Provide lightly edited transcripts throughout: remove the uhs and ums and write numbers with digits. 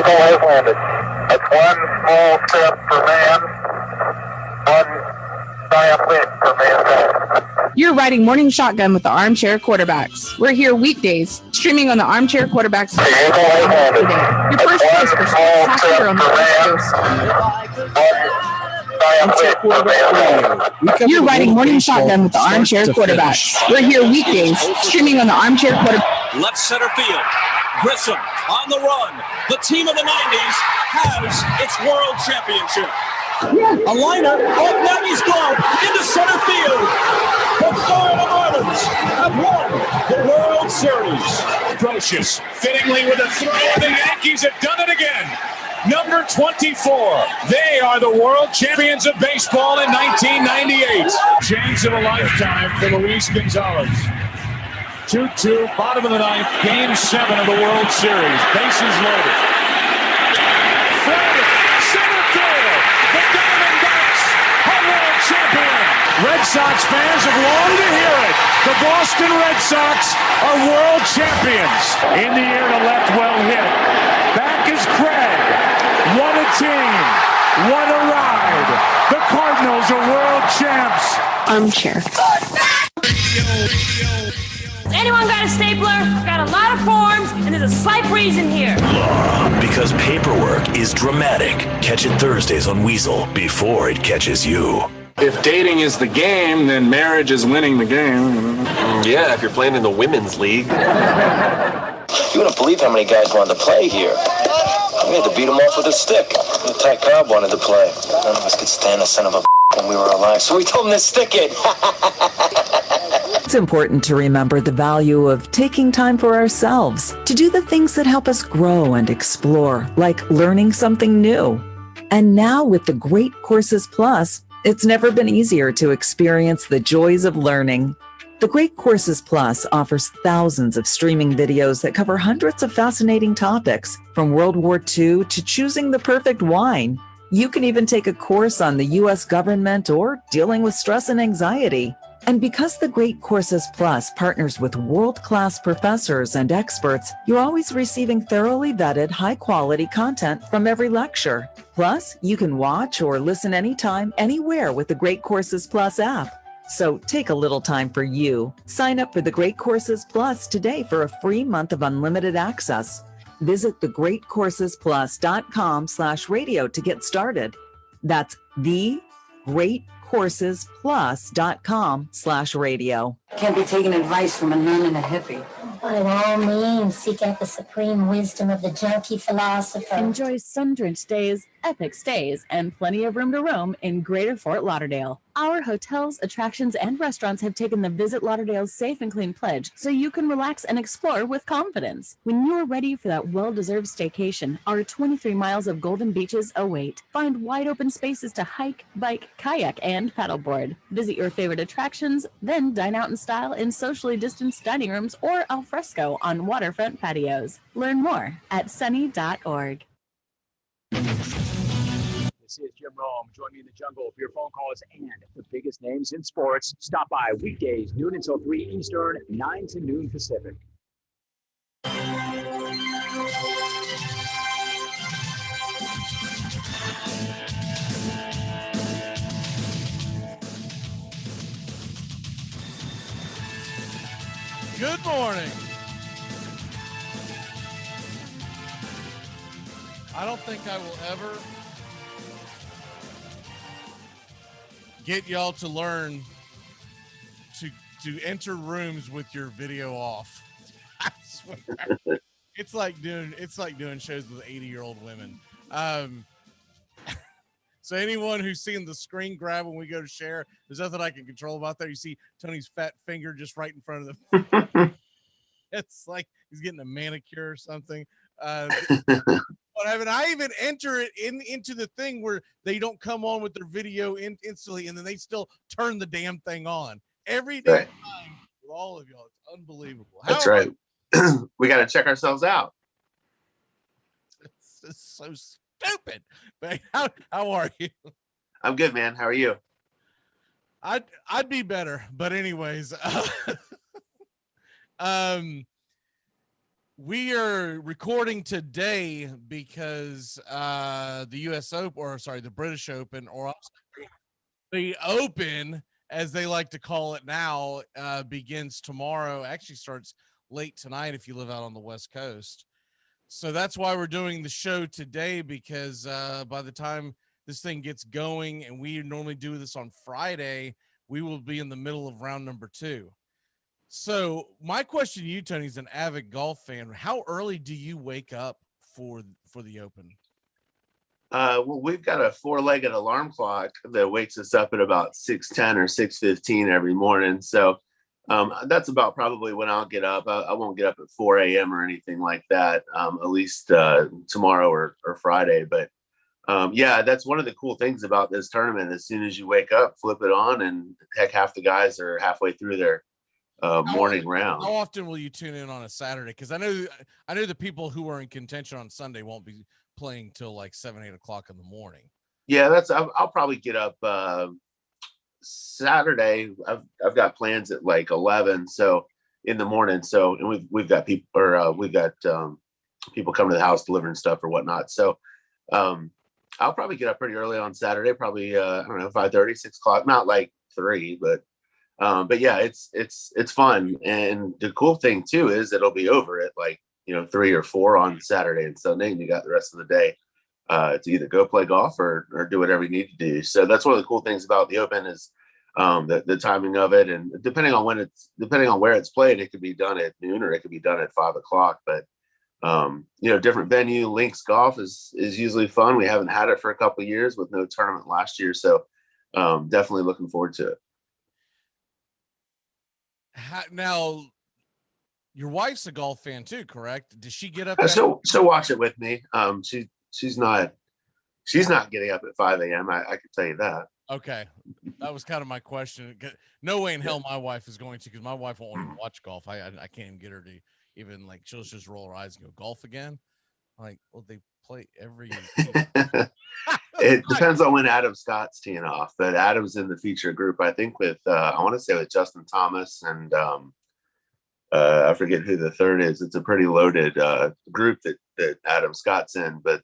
Eagle has landed. That's one small step for man, one giant leap for mankind. You're riding Morning Shotgun with the Armchair Quarterbacks. We're here weekdays, streaming on the Armchair Quarterbacks. The Eagle has landed. Your first choice for spectacular on the West Coast. You're riding Morning Shotgun with the Armchair Quarterbacks. We're here weekdays, streaming on the Armchair Quarterbacks. Left center field. Grissom on the run. The team of the 90s has its world championship. A liner off Naggy's glove into center field. The Florida Marlins have won the World Series. Procious, fittingly with a throw, the Yankees have done it again. Number 24. They are the world champions of baseball in 1998. Chance of a lifetime for Luis Gonzalez. 2-2, bottom of the ninth, game 7 of the World Series. Bases loaded. Florida, center field. The Diamondbacks are world champion. Red Sox fans have longed to hear it. The Boston Red Sox are world champions. In the air to left, well hit. Back is Craig. What a team. What a ride. The Cardinals are world champs. Armchair. Anyone got a stapler? Got a lot of forms, and there's a slight breeze in here. Because paperwork is dramatic. Catch it Thursdays on Weasel before it catches you. If dating is the game, then marriage is winning the game. Yeah, if you're playing in the women's league. You wouldn't believe how many guys wanted to play here. We had to beat them off with a stick. The Ty Cobb wanted to play. None of us could stand the son of a when we were alive, so we told him to stick it. It's important to remember the value of taking time for ourselves, to do the things that help us grow and explore, like learning something new. And now with the Great Courses Plus, it's never been easier to experience the joys of learning. The Great Courses Plus offers thousands of streaming videos that cover hundreds of fascinating topics, from World War II to choosing the perfect wine. You can even take a course on the U.S. government or dealing with stress and anxiety. And because the Great Courses Plus partners with world-class professors and experts, you're always receiving thoroughly vetted, high-quality content from every lecture. Plus, you can watch or listen anytime, anywhere with the Great Courses Plus app. So take a little time for you. Sign up for the Great Courses Plus today for a free month of unlimited access. Visit thegreatcoursesplus.com/radio to get started. That's thegreatcoursesplus.com/radio. Can't be taking advice from a nun and a hippie. By all means, seek out the supreme wisdom of the junkie philosopher. Enjoy sun-drenched days, epic stays, and plenty of room to roam in Greater Fort Lauderdale. Our hotels, attractions, and restaurants have taken the Visit Lauderdale's Safe and Clean pledge, so you can relax and explore with confidence. When you're ready for that well-deserved staycation, our 23 miles of golden beaches await. Find wide-open spaces to hike, bike, kayak, and paddleboard. Visit your favorite attractions, then dine out in style in socially distanced dining rooms or al fresco on waterfront patios. Learn more at sunny.org. This is Jim Rome. Join me in the jungle for your phone calls and the biggest names in sports. Stop by weekdays, noon until 3 Eastern, 9 to noon Pacific. Good morning. I don't think I will ever get y'all to learn to enter rooms with your video off. I swear. It's like doing shows with 80-year-old women. So anyone who's seen the screen grab when we go to share, there's nothing I can control about there. You see Tony's fat finger just right in front of the it's like he's getting a manicure or something. But I even enter it into the thing where they don't come on with their video instantly, and then they still turn the damn thing on every day time with all of y'all. It's unbelievable. That's right. We got to check ourselves out. It's just so stupid. But how are you? I'm good, man. How are you? I'd be better, but anyways, We are recording today because the U.S. Open, or sorry, the British Open, or the Open, as they like to call it now, begins tomorrow. Actually starts late tonight if you live out on the West Coast. So that's why we're doing the show today, because by the time this thing gets going, and we normally do this on Friday, we will be in the middle of round number 2. So my question to you, Tony, is an avid golf fan. How early do you wake up for the Open? Well, we've got a 4-legged alarm clock that wakes us up at about 6:10 or 6:15 every morning. So that's about probably when I'll get up. I won't get up at 4 a.m. or anything like that, at least tomorrow or Friday. But yeah, that's one of the cool things about this tournament. As soon as you wake up, flip it on, and heck, half the guys are halfway through their morning round. How often will you tune in on a Saturday? Because I know the people who are in contention on Sunday won't be playing till like 7-8 o'clock in the morning. Yeah, I'll probably get up Saturday. I've got plans at like 11, so in the morning. So, and we've got people, or we've got people coming to the house delivering stuff or whatnot. So I'll probably get up pretty early on Saturday, probably I don't know, 5:30, 6 o'clock, not like 3, but yeah, it's fun. And the cool thing too is it'll be over at like, 3 or 4 on Saturday and Sunday, and you got the rest of the day to either go play golf or do whatever you need to do. So that's one of the cool things about the Open is the timing of it, and depending on where it's played, it could be done at noon or it could be done at 5 o'clock. But different venue. Links golf is usually fun. We haven't had it for a couple of years with no tournament last year, so definitely looking forward to it. Now, your wife's a golf fan too, correct? Does she get up? She'll watch it with me. She's not getting up at 5 a.m. I can tell you that. Okay, that was kind of my question. No way in hell my wife is going to, because my wife won't even watch golf. I can't even get her to even, like, she'll just roll her eyes and go, golf again? Like, well, they play every It depends on when Adam Scott's teeing off, but Adam's in the feature group, I think, with I want to say with Justin Thomas and I forget who the third is. It's a pretty loaded group that Adam Scott's in, but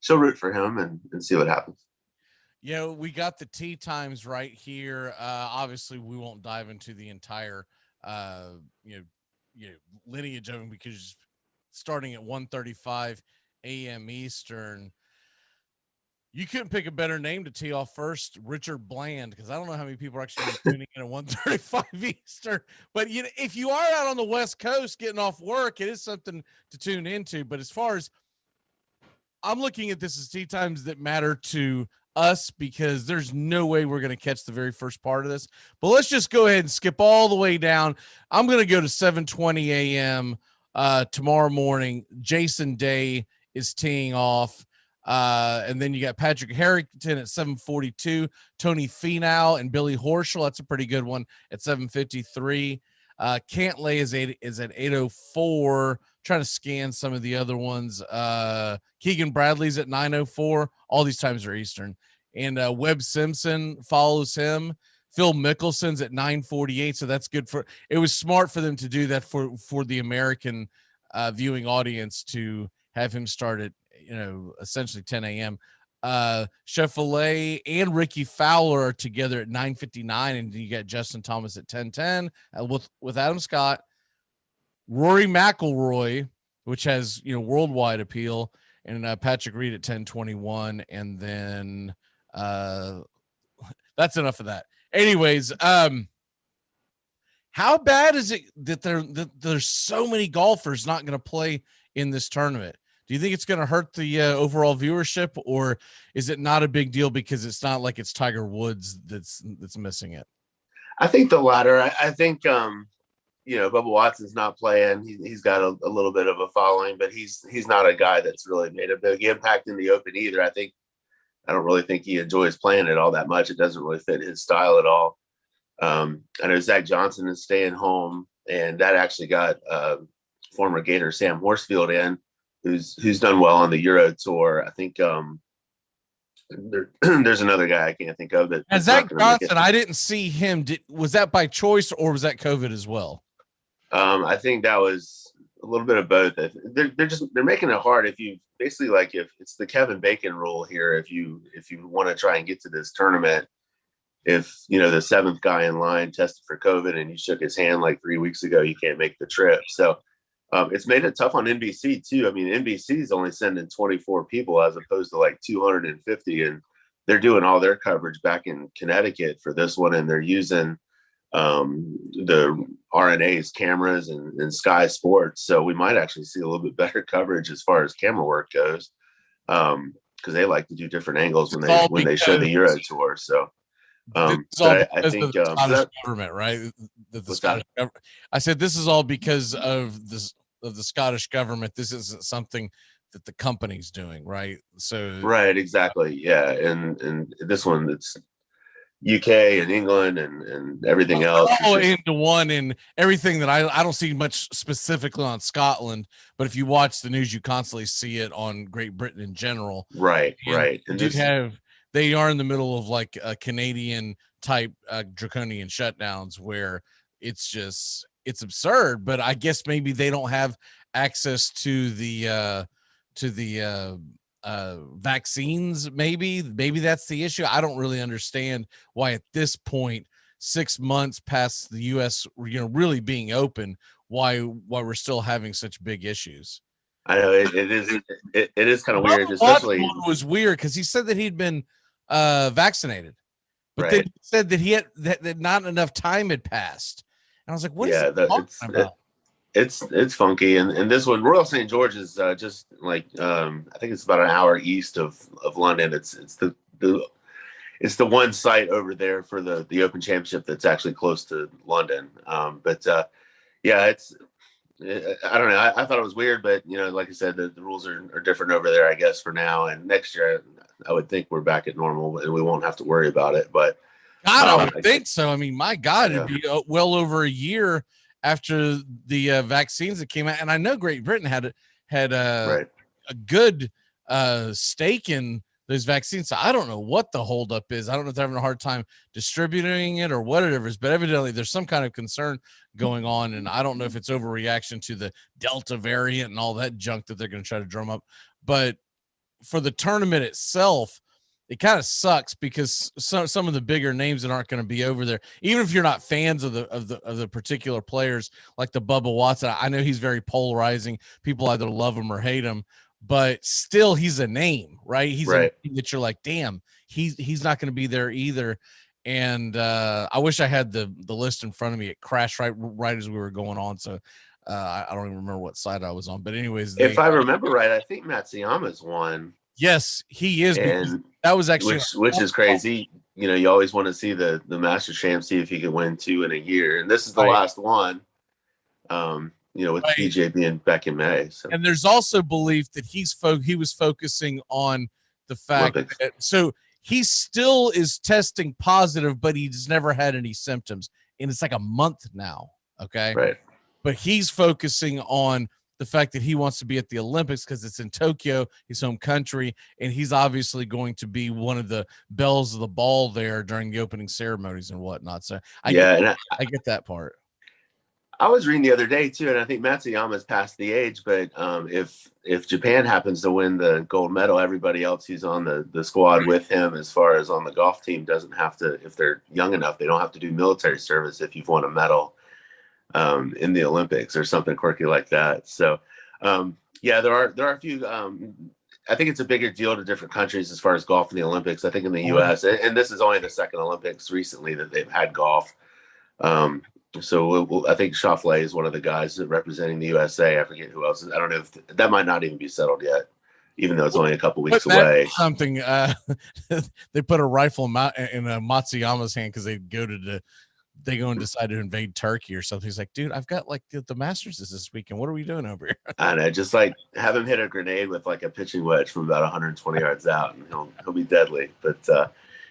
she'll root for him and see what happens. Yeah, we got the tee times right here. Obviously, we won't dive into the entire lineage of them, because starting at 1:35 a.m. Eastern, you couldn't pick a better name to tee off first, Richard Bland, because I don't know how many people are actually tuning in at 1:35 Eastern. But if you are out on the West Coast getting off work, it is something to tune into. But as far as I'm looking at this as tee times that matter to us, because there's no way we're going to catch the very first part of this. But let's just go ahead and skip all the way down. I'm going to go to 7:20 a.m. Tomorrow morning. Jason Day is teeing off. And then you got Patrick Harrington at 7:42, Tony Finau and Billy Horschel. That's a pretty good one at 7:53. Cantlay is at 8:04. Trying to scan some of the other ones. Keegan Bradley's at 9:04. All these times are Eastern. And Webb Simpson follows him. Phil Mickelson's at 9:48. So that's good it was smart for them to do that for the American viewing audience, to have him start at, essentially 10 a.m. Scheffler and Ricky Fowler are together at 9:59, and you got Justin Thomas at 10:10 with Adam Scott, Rory McIlroy, which has worldwide appeal, and Patrick Reed at 10:21, and then that's enough of that. Anyways, how bad is it that there's so many golfers not going to play in this tournament? Do you think it's going to hurt the overall viewership, or is it not a big deal because it's not like it's Tiger Woods that's missing it? I think the latter. I think Bubba Watson's not playing. He's got a little bit of a following, but he's not a guy that's really made a big impact in the Open either. I don't really think he enjoys playing it all that much. It doesn't really fit his style at all. I know Zach Johnson is staying home, and that actually got former Gator Sam Horsfield in, who's done well on the Euro Tour. I think there's another guy I can't think of that. And Zach Johnson, I didn't see him. Was that by choice or was that COVID as well? I think that was A little bit of both. They're making it hard. If you basically like, if it's the Kevin Bacon rule here, if you want to try and get to this tournament, if the seventh guy in line tested for COVID and you shook his hand like 3 weeks ago, you can't make the trip. So it's made it tough on NBC too. I mean, NBC is only sending 24 people as opposed to like 250, and they're doing all their coverage back in Connecticut for this one, and they're using the RNA's cameras and Sky Sports. So we might actually see a little bit better coverage as far as camera work goes, because they like to do different angles when they show the Euro Tour. So I think the Scottish government, right? The Scottish government. I said this is all because of this of the Scottish government. This isn't something that the company's doing, right? So right, exactly, yeah. And this one, it's UK and England and everything else. All into one, and everything that I don't see much specifically on Scotland, but if you watch the news, you constantly see it on Great Britain in general. Right, right. And they are in the middle of like a Canadian type draconian shutdowns where it's absurd. But I guess maybe they don't have access to the vaccines. Maybe that's the issue. I don't really understand why at this point, 6 months past the US really being open, why we're still having such big issues. I know it is kind of weird, especially one was weird because he said that he'd been vaccinated, but right. then he said that he had that not enough time had passed, and I was like, what is he talking about? It's funky, and this one, Royal St. George, is just like I think it's about an hour east of London. It's the one site over there for the Open Championship that's actually close to London. Yeah, I don't know. I thought it was weird, but like I said, the rules are different over there, I guess, for now. And next year, I would think we're back at normal and we won't have to worry about it. But God, I would think so. I mean, my God, it'd be well over a year after the vaccines that came out, and I know Great Britain had a good stake in those vaccines. So I don't know what the holdup is. I don't know if they're having a hard time distributing it or whatever it is, but evidently there's some kind of concern going on, and I don't know if it's overreaction to the Delta variant and all that junk that they're going to try to drum up. But for the tournament itself, it kind of sucks because some of the bigger names that aren't going to be over there, even if you're not fans of the particular players like the Bubba Watson, I know he's very polarizing. People either love him or hate him, but still he's a name, right? He's a name that you're like, damn, he's not going to be there either. And I wish I had the list in front of me. It crashed right as we were going on. So I don't even remember what side I was on, but anyways, if I remember right, I think Matsuyama's won. Yes, he is. And that was actually which is crazy. You always want to see the Master Champ, see if he can win 2 in a year, and this is the last one. With PJ being back in May. So. And there's also belief that he was focusing on the fact that he still is testing positive, but he's never had any symptoms, and it's like a month now. Okay, right. But he's focusing on the fact that he wants to be at the Olympics because it's in Tokyo, his home country, and he's obviously going to be one of the bells of the ball there during the opening ceremonies and whatnot. So I get that part. I was reading the other day too, and I think Matsuyama's past the age, but if Japan happens to win the gold medal, everybody else who's on the squad with him, as far as on the golf team, doesn't have to, if they're young enough, they don't have to do military service if you've won a medal in the Olympics or something quirky like that. So there are a few. I think it's a bigger deal to different countries as far as golf in the Olympics. I think in the U.S. and this is only the second Olympics recently that they've had golf. So I think Schauffele is one of the guys representing the USA. I forget who else. I don't know if that might not even be settled yet, even though it's only a couple weeks away. Something they put a rifle in Matsuyama's hand because they go and decide to invade Turkey or something. He's like, dude, I've got like the Masters is this weekend. What are we doing over here? I know, just like have him hit a grenade with like a pitching wedge from about 120 yards out, and he'll be deadly. But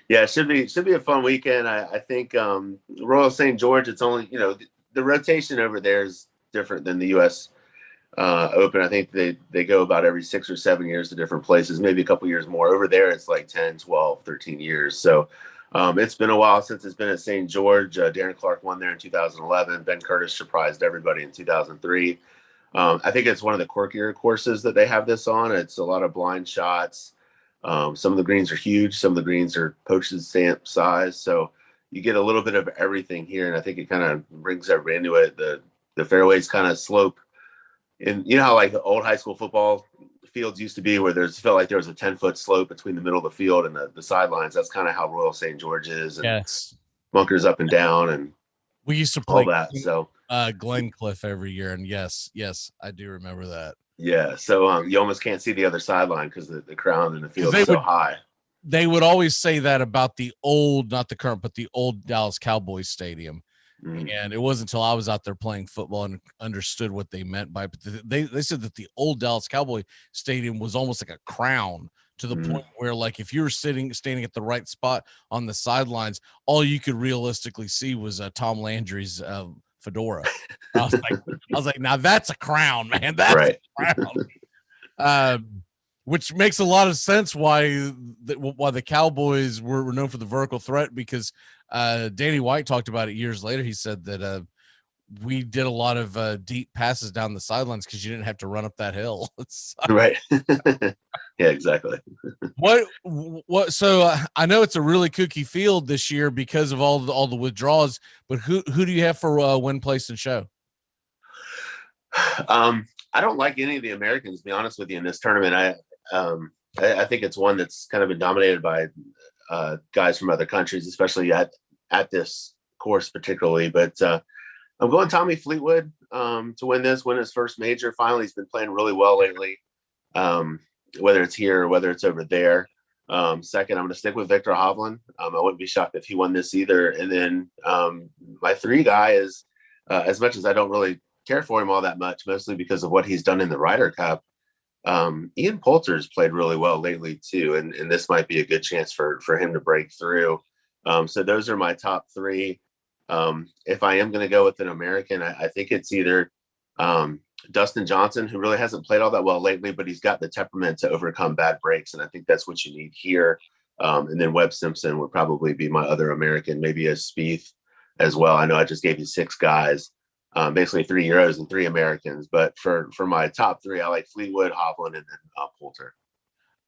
it should be a fun weekend. I think Royal St. George, it's only the rotation over there is different than the U.S. Open. I think they go about every 6 or 7 years to different places, maybe a couple years more. Over there, it's like 10, 12, 13 years. So it's been a while since it's been at St. George. Darren Clark won there in 2011. Ben Curtis surprised everybody in 2003. I think it's one of the quirkier courses that they have this on. It's a lot of blind shots. Some of the greens are huge. Some of the greens are postage stamp size. So you get a little bit of everything here. And I think it kind of brings everybody into it. The fairways kind of slope. And you know how like the old high school football fields used to be, where felt like there was a 10-foot slope between the middle of the field and the sidelines. That's kind of how Royal St. George is. And Yes. bunkers up and down. And we used to all play that. So Glencliff every year. And yes, I do remember that. Yeah. So you almost can't see the other sideline because the crown and the field is so high. They would always say that about the old, not the current, but the old Dallas Cowboys stadium. And it wasn't until I was out there playing football and understood what they meant by it. But they said that the old Dallas Cowboy stadium was almost like a crown, to the point where, like, if you were standing at the right spot on the sidelines, all you could realistically see was Tom Landry's fedora. I was like, now that's a crown, man. That's a crown. Which makes a lot of sense why the Cowboys were known for the vertical threat, because Danny White talked about it years later. He said that we did a lot of deep passes down the sidelines because you didn't have to run up that hill. Right. Yeah, exactly. What? So I know it's a really kooky field this year because of all the withdrawals. But who do you have for win, place, and show? I don't like any of the Americans, to be honest with you, in this tournament. I think it's one that's kind of been dominated by guys from other countries, especially at this course particularly. But I'm going Tommy Fleetwood to win his first major. Finally, he's been playing really well lately, whether it's here or whether it's over there. Second, I'm going to stick with Victor Hovland. I wouldn't be shocked if he won this either. And then my 3 guy is, as much as I don't really care for him all that much, mostly because of what he's done in the Ryder Cup, Ian Poulter's played really well lately too, and this might be a good chance for him to break through. So those are my top 3. If I am going to go with an American, I think it's either Dustin Johnson, who really hasn't played all that well lately, but he's got the temperament to overcome bad breaks, and I think that's what you need here. And then Webb Simpson would probably be my other American, maybe a Spieth as well. I know I just gave you 6 guys. Basically 3 Euros and 3 Americans, but for my top 3, I like Fleetwood, Hovland, and then Poulter.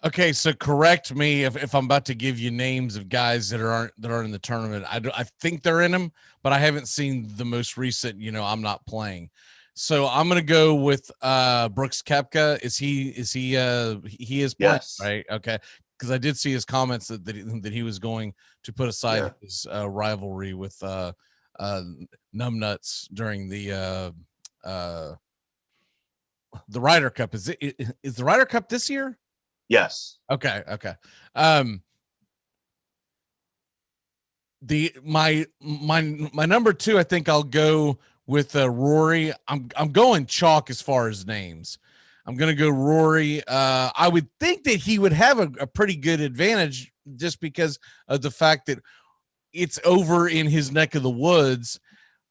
Okay, so correct me if I'm about to give you names of guys that aren't in the tournament. I think they're in them, but I haven't seen the most recent. I'm not playing, so I'm gonna go with Brooks Koepka. He is playing, yes, right? Okay, because I did see his comments that he was going to put aside his rivalry with numbnuts during the Ryder Cup. Is the Ryder Cup this year? Yes. Okay. My number 2, I think I'll go with Rory. I'm going chalk as far as names. I'm going to go Rory. I would think that he would have a pretty good advantage just because of the fact that it's over in his neck of the woods.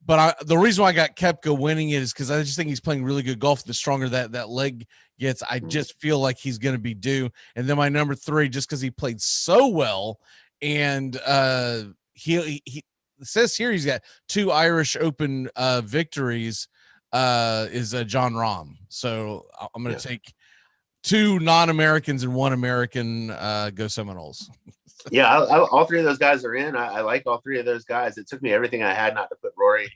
But the reason why I got Koepka winning it is because I just think he's playing really good golf. The stronger that leg gets, I just feel like he's going to be due. And then my number 3, just because he played so well, and he says here he's got 2 Irish Open victories, is John Rahm. So I'm going to take 2 non-Americans and 1 American. Go Seminoles. Yeah, all 3 of those guys are in. I like all 3 of those guys. It took me everything I had not to put Rory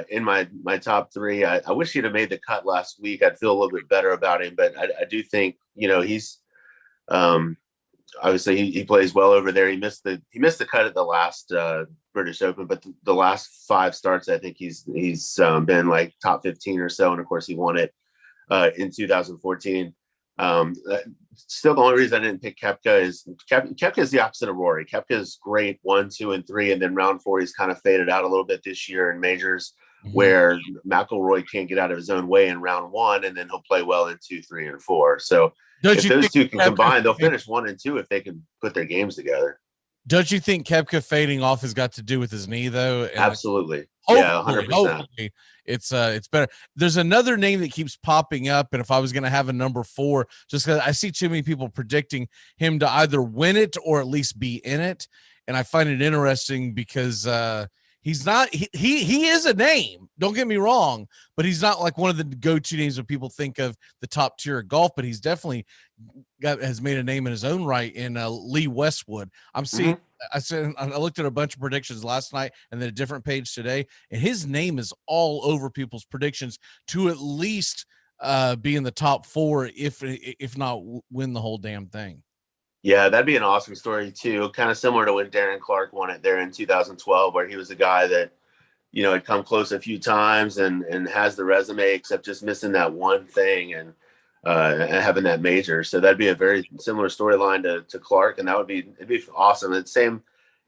in my top 3. I wish he'd have made the cut last week. I'd feel a little bit better about him, but I do think he's obviously he plays well over there. He missed the cut at the last British Open, but the last 5 starts, I think he's been like top 15 or so, and of course he won it in 2014. Still, the only reason I didn't pick Koepka is Koepka is the opposite of Rory. Koepka is great 1, 2, and 3, and then round 4 he's kind of faded out a little bit this year in majors, where McIlroy can't get out of his own way in round 1, and then he'll play well in 2, 3, and 4. So if those 2 can combine, they'll finish 1 and 2 if they can put their games together. Don't you think Koepka fading off has got to do with his knee, though? And absolutely. Yeah, 100%. It's better. There's another name that keeps popping up, and if I was going to have a number 4, just because I see too many people predicting him to either win it or at least be in it, and I find it interesting because he's not he is a name, don't get me wrong, but he's not like one of the go-to names when people think of the top tier of golf, but he's definitely has made a name in his own right in Lee Westwood. I'm seeing I looked at a bunch of predictions last night and then a different page today, and his name is all over people's predictions to at least be in the top 4, if not win the whole damn thing. Yeah, that'd be an awesome story too. Kind of similar to when Darren Clark won it there in 2012, where he was a guy that, you know, had come close a few times and has the resume, except just missing that one thing and having that major. So that'd be a very similar storyline to Clark, and it'd be awesome. It's same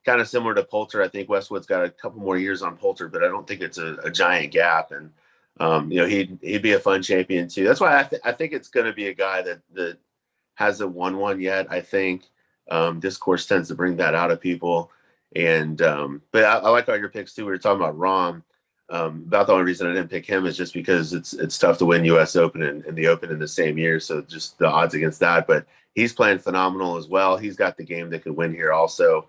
kind of similar to Poulter. I think Westwood's got a couple more years on Poulter, but I don't think it's a giant gap. And you know, he'd be a fun champion too. That's why I think it's going to be a guy that hasn't won one yet. I think this course tends to bring that out of people. And but I like all your picks too. We were talking about Rahm. About the only reason I didn't pick him is just because it's tough to win U.S. Open and the Open in the same year. So just the odds against that. But he's playing phenomenal as well. He's got the game that could win here also.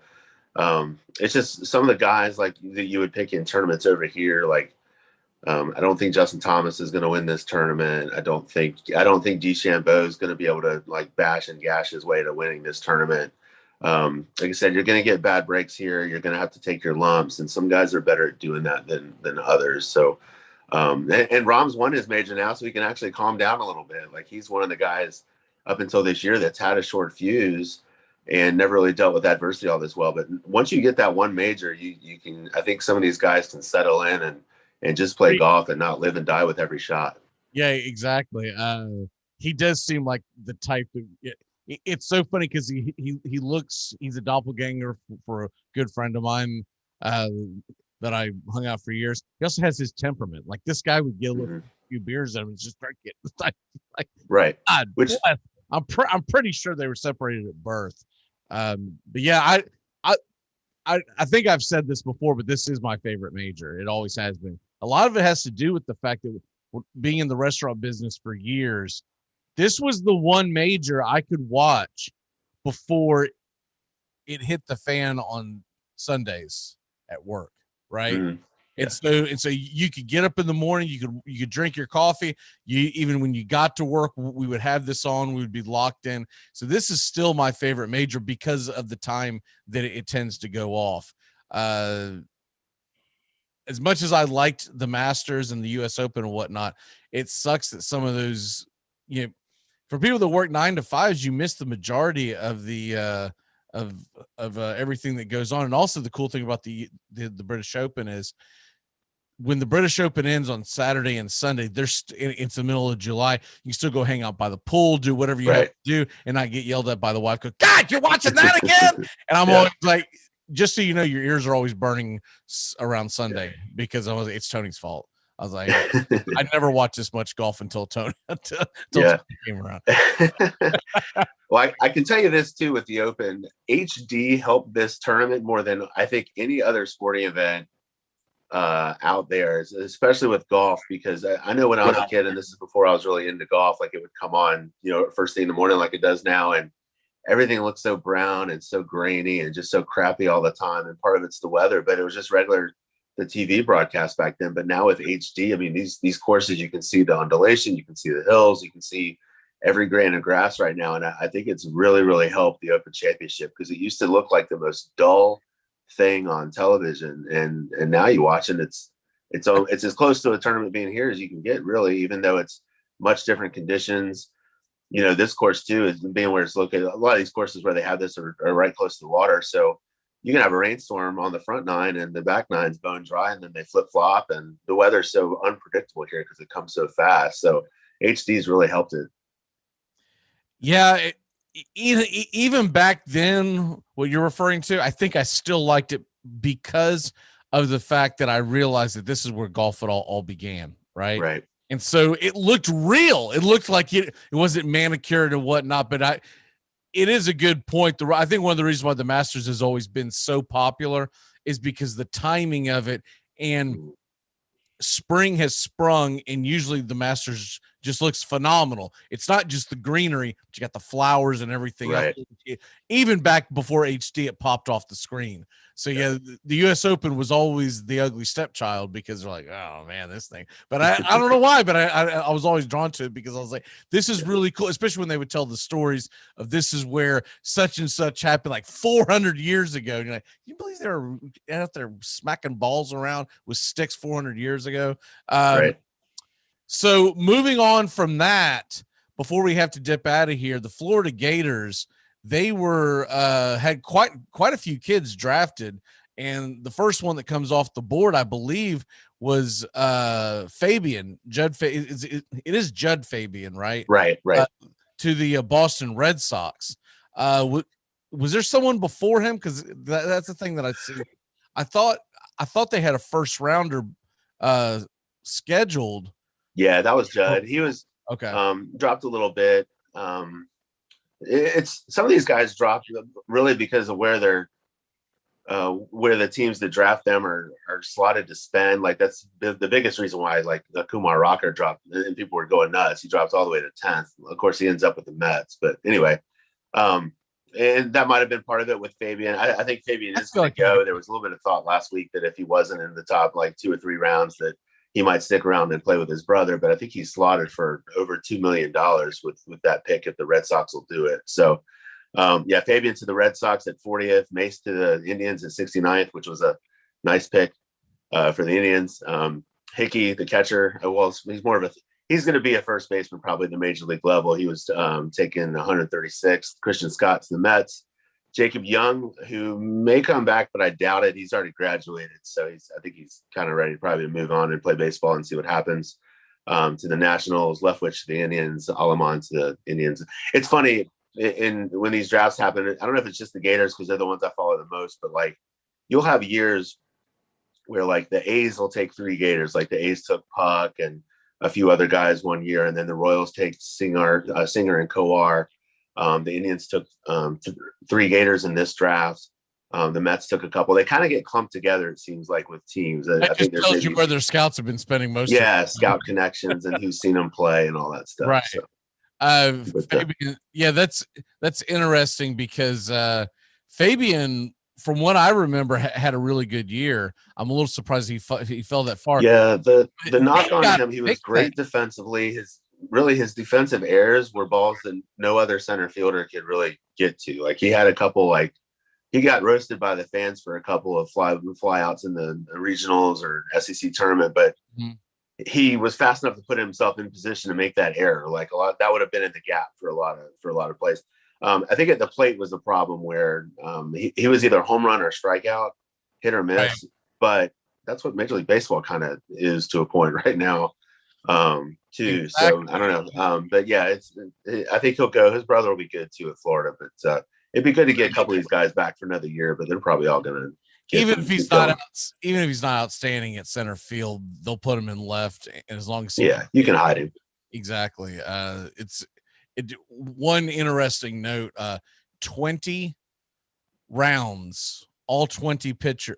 It's just some of the guys like that you would pick in tournaments over here, like I don't think Justin Thomas is going to win this tournament. I don't think DeChambeau is going to be able to like bash and gash his way to winning this tournament. Like I said, you're going to get bad breaks here. You're going to have to take your lumps, and some guys are better at doing that than others. So, and Rahm's won his major now, so he can actually calm down a little bit. Like he's one of the guys up until this year that's had a short fuse and never really dealt with adversity all this well. But once you get that one major, you can. I think some of these guys can settle in and just play golf and not live and die with every shot. Yeah, exactly. He does seem like the type of. It's so funny because he looks. He's a doppelganger for a good friend of mine that I hung out for years. He also has his temperament. Like this guy would get a few beers at him and just start getting like right. God, which I'm pretty sure they were separated at birth. But yeah, I think I've said this before, but this is my favorite major. It always has been. A lot of it has to do with the fact that being in the restaurant business for years, this was the one major I could watch before it hit the fan on Sundays at work, right? Mm-hmm. Yeah. And so you could get up in the morning, you could drink your coffee. Even when you got to work, we would have this on, we would be locked in. So this is still my favorite major because of the time that it tends to go off. As much as I liked the Masters and the US Open and whatnot, it sucks that some of those, you know, for people that work 9 to 5s, you miss the majority of the of everything that goes on. And also the cool thing about the British Open is when the British Open ends on Saturday and Sunday, it's the middle of July. You can still go hang out by the pool, do whatever you have to do, and not get yelled at by the wife. Go, God, you're watching that again? And I'm always like, just so you know, your ears are always burning around Sunday because it's Tony's fault. I was like, I never watched this much golf until Tony Tony came around. Well, I can tell you this too with the Open. HD helped this tournament more than I think any other sporting event out there, especially with golf, because I know when I was a kid, and this is before I was really into golf, like it would come on, you know, first thing in the morning like it does now, and everything looks so brown and so grainy and just so crappy all the time. And part of it's the weather, but it was just the TV broadcast back then. But now with HD, I mean, these courses, you can see the undulation, you can see the hills, you can see every grain of grass right now. And I think it's really, really helped the Open Championship, because it used to look like the most dull thing on television. And now you watch it, it's as close to a tournament being here as you can get, really, even though it's much different conditions. You know, this course too is being where it's located. A lot of these courses where they have this are right close to the water. So you can have a rainstorm on the front nine and the back nine's bone dry, and then they flip flop, and the weather's so unpredictable here because it comes so fast. So HD's really helped it. Yeah. Even back then, what you're referring to, I think I still liked it because of the fact that I realized that this is where golf all began. Right. And so it looked real. It looked like it wasn't manicured and whatnot, but it is a good point. I think one of the reasons why the Masters has always been so popular is because the timing of it, and spring has sprung, and usually the Masters just looks phenomenal. It's not just the greenery, but you got the flowers and everything Right. else. Even back before HD, it popped off the screen. So yeah, the US Open was always the ugly stepchild because they're like, oh man, this thing. But I don't know why, but I was always drawn to it because I was like, this is really cool, especially when they would tell the stories of this is where such and such happened like 400 years ago. And you're like, you believe they were out there smacking balls around with sticks 400 years ago? Right. So moving on from that, before we have to dip out of here, the Florida Gators, they were had quite a few kids drafted, and the first one that comes off the board, I believe, was Fabian Judd. It is Judd Fabian, right? Right. To the Boston Red Sox. Was there someone before him? Because that's the thing that I see. I thought they had a first rounder scheduled. Yeah, that was Judd. He was okay. Dropped a little bit. It's some of these guys dropped really because of where they're where the teams that draft them are slotted to spend. Like that's the biggest reason why like the Kumar Rocker dropped and people were going nuts. He drops all the way to 10th. Of course, he ends up with the Mets. But anyway, and that might have been part of it with Fabian. I think Fabian is going to go. There was a little bit of thought last week that if he wasn't in the top like 2 or 3 rounds that he might stick around and play with his brother, but I think he's slotted for over $2 million with that pick if the Red Sox will do it. So, yeah, Fabian to the Red Sox at 40th, Mace to the Indians at 69th, which was a nice pick for the Indians. Hickey, the catcher, he's going to be a first baseman probably at the major league level. He was taken 136th. Christian Scott to the Mets. Jacob Young, who may come back, but I doubt it. He's already graduated, so I think he's kind of ready probably to move on and play baseball and see what happens. To the Nationals, Leftwich to the Indians, Alamon to the Indians. It's funny when these drafts happen. I don't know if it's just the Gators because they're the ones I follow the most, but like you'll have years where like the A's will take 3 Gators, like the A's took Puck and a few other guys one year, and then the Royals take Singer and Kowar. The Indians took 3 Gators in this draft. The Mets took a couple. They kind of get clumped together, it seems like, with teams. I think tells you where their scouts have been spending most. Yeah, scout connections and who's seen them play and all that stuff. Right. So, Fabian, yeah, that's interesting because Fabian, from what I remember, had a really good year. I'm a little surprised he fell that far. Yeah, the knock on him, he was great defensively. His defensive errors were balls that no other center fielder could really get to. Like he had a couple, like he got roasted by the fans for a couple of flyouts in the regionals or SEC tournament, but he was fast enough to put himself in position to make that error. Like a lot that would have been in the gap for a lot of plays. I think at the plate was the problem where he was either home run or strikeout, hit or miss. Right. But that's what Major League Baseball kind of is to a point right now. Too. Exactly. So I don't know. But yeah, I think he'll go. His brother will be good too at Florida, but it'd be good to get a couple of these guys back for another year, but they're probably all going to even if he's not outstanding at center field, they'll put him in left, and as long as you can hide him. Exactly. One interesting note, 20 rounds, all 20 picks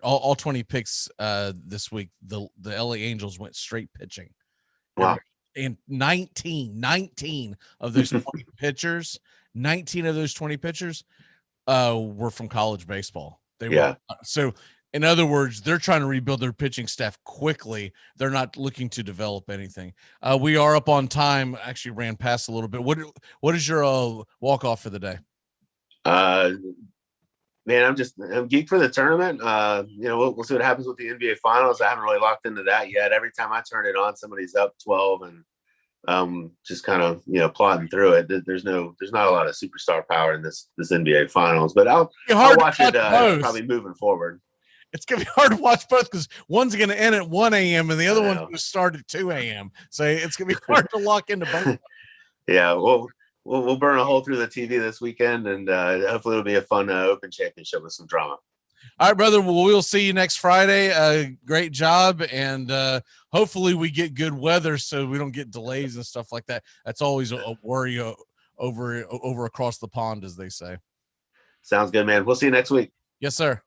this week, the LA Angels went straight pitching. Wow. And 19 of those 20 pitchers, 19 of those 20 pitchers were from college baseball. So in other words, they're trying to rebuild their pitching staff quickly. They're not looking to develop anything. We are up on time. Actually ran past a little bit. What is your walk-off for the day? Man, I'm geeked for the tournament. We'll see what happens with the NBA Finals. I haven't really locked into that yet. Every time I turn it on, somebody's up 12 and just kind of plodding through it. There's not a lot of superstar power in this NBA Finals, but I'll watch it probably moving forward. It's gonna be hard to watch both because one's gonna end at 1 a.m. and the other one's gonna start at 2 a.m. So it's gonna be hard to lock into both. Yeah, we'll burn a hole through the TV this weekend, and hopefully it'll be a fun Open Championship with some drama. All right, brother. Well, we'll see you next Friday. Great job, and hopefully we get good weather so we don't get delays and stuff like that. That's always a worry over across the pond, as they say. Sounds good, man. We'll see you next week. Yes, sir.